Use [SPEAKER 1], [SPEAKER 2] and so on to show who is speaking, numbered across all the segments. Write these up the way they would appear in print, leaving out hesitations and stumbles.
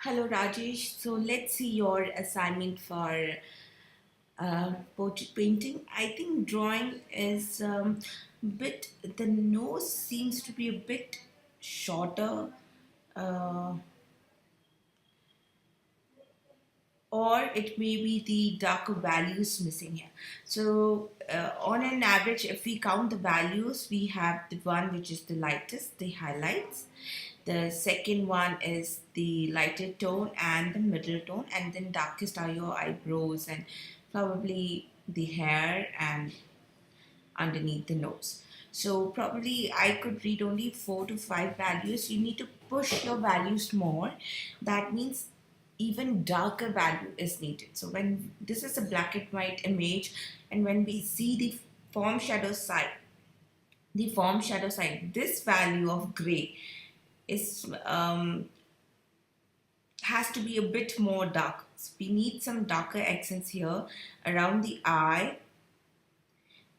[SPEAKER 1] Hello Rajesh. So let's see your assignment for portrait painting. I think drawing is bit. The nose seems to be a bit shorter, uh, or it may be the darker values missing here. So on an average, if we count the values, we have the one which is the lightest, the highlights. The second one is the lighter tone and the middle tone, and then darkest are your eyebrows and probably the hair and underneath the nose. So probably I could read only 4 to 5 values. You need to push your values more. That means even darker value is needed. So when this is a black and white image, and when we see the form shadow side, this value of gray is has to be a bit more dark. So we need some darker accents here around the eye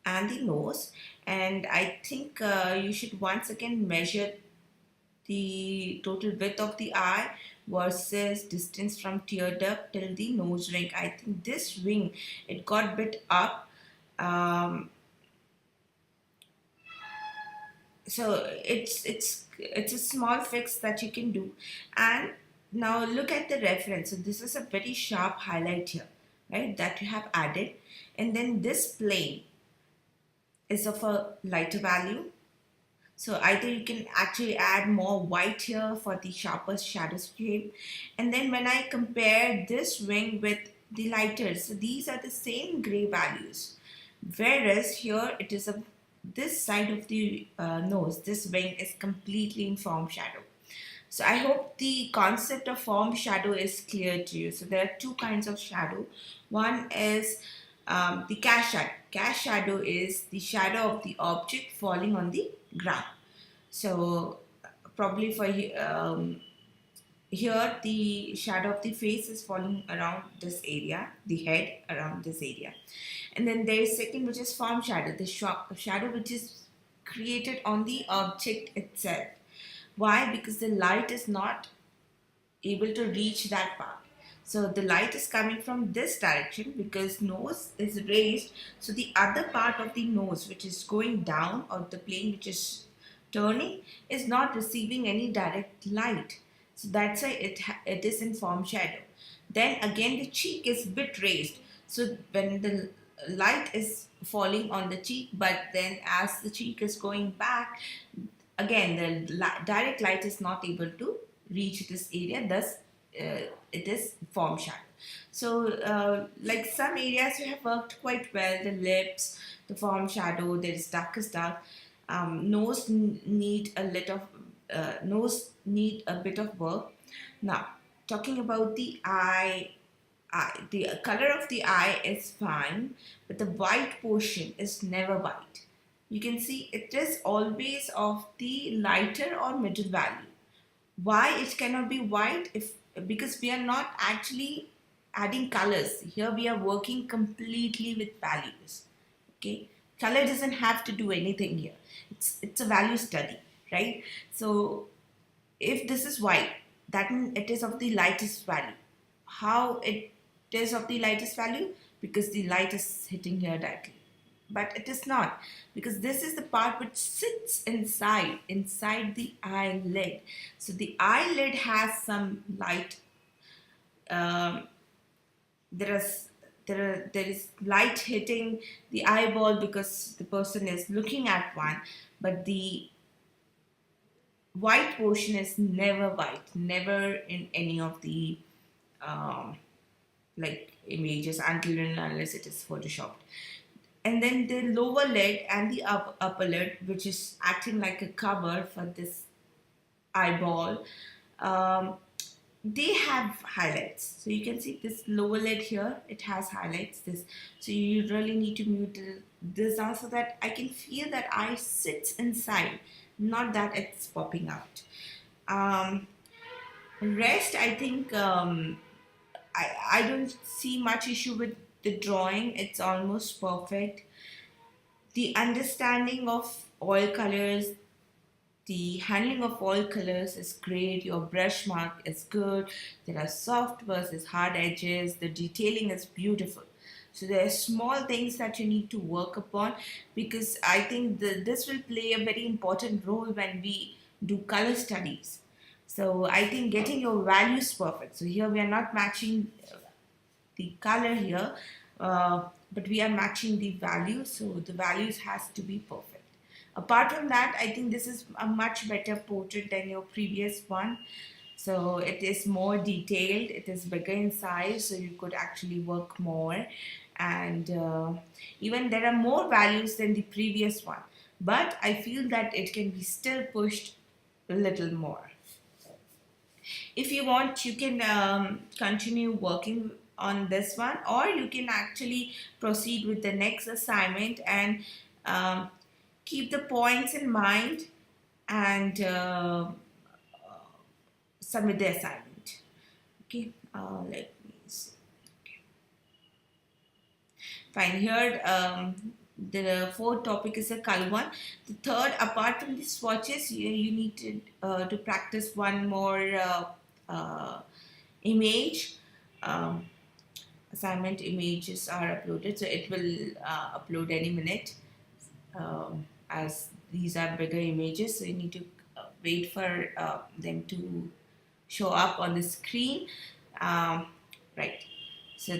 [SPEAKER 1] and the nose. And I think you should once again measure the total width of the eye versus distance from tear duct till the nose ring. I think this ring, it got bit up. Um, so it's a small fix that you can do. And now look at the reference. So this is a very sharp highlight here, right, that you have added. And then this plane is of a lighter value. So either you can actually add more white here for the sharper shadow shape. And then when I compare this wing with the lighter, so these are the same gray values. Whereas here it is this side of the nose, this wing is completely in form shadow. So I hope the concept of form shadow is clear to you. So there are two kinds of shadow. One is the cast shadow. Cast shadow is the shadow of the object falling on the ground. So probably for here the shadow of the face is falling around this area, the head around this area. And then there is second, which is form shadow, the shadow which is created on the object itself. Why? Because the light is not able to reach that part. So the light is coming from this direction because nose is raised. So the other part of the nose which is going down, or the plane which is turning, is not receiving any direct light. So that's why it is in form shadow. Then again the cheek is bit raised. So when the light is falling on the cheek, but then as the cheek is going back, again the direct light is not able to reach this area, thus it is form shadow. So like some areas you have worked quite well, the lips, the form shadow, there is darkest dark. Nose need a little nose need a bit of work. Now talking about the eye, the color of the eye is fine, but the white portion is never white. You can see it is always of the lighter or middle value. Why it cannot be white? If because we are not actually adding colors here, we are working completely with values. Okay, color doesn't have to do anything here. It's a value study, right? So if this is white, that means it is of the lightest value. How it is of the lightest value? Because the light is hitting here directly. But it is not, because this is the part which sits inside the eyelid. So the eyelid has some light. Um, there is there is light hitting the eyeball because the person is looking at one, but the white portion is never white, never in any of the um, like images, until and unless it is photoshopped. And then the lower lid and the upper lid, which is acting like a cover for this eyeball, um, they have highlights. So you can see this lower lid here, it has highlights. This, so you really need to mute this down so that I can feel that eye sits inside, not that it's popping out. um, Rest, I think I don't see much issue with the drawing. It's almost perfect. The understanding of oil colors, the handling of all colors is great, your brush mark is good, there are soft versus hard edges, the detailing is beautiful. So there are small things that you need to work upon, because I think this will play a very important role when we do color studies. So I think getting your values perfect. So here we are not matching the color here, but we are matching the values, so the values has to be perfect. Apart from that, I think this is a much better portrait than your previous one. So it is more detailed, it is bigger in size, so you could actually work more. And even there are more values than the previous one, but I feel that it can be still pushed a little more. If you want, you can continue working on this one, or you can actually proceed with the next assignment and um, keep the points in mind and submit the assignment. Okay, let me see. Fine. Here, the fourth topic is a color one. The third, apart from the swatches, you need to practice one more uh, image. Um, Assignment images are uploaded, so it will upload any minute, as these are bigger images, so you need to wait for them to show up on the screen. um, right, so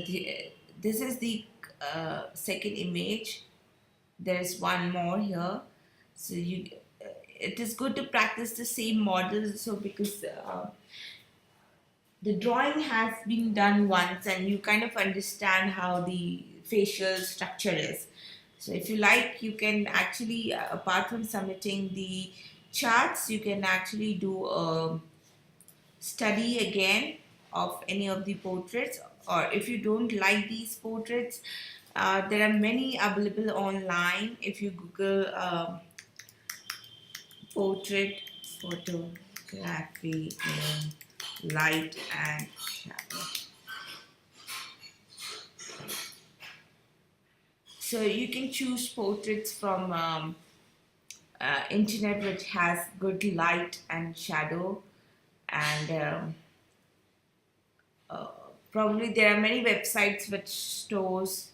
[SPEAKER 1] this is the second image. There is one more here, so you it is good to practice the same model, so because the drawing has been done once and you kind of understand how the facial structure is. So if you like, you can actually, apart from submitting the charts, you can actually do a study again of any of the portraits. Or if you don't like these portraits, there are many available online. If you Google portrait photography in light and shadow, so you can choose portraits from internet which has good light and shadow, and uh, probably there are many websites which stores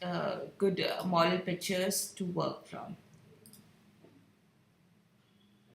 [SPEAKER 1] good model pictures to work from.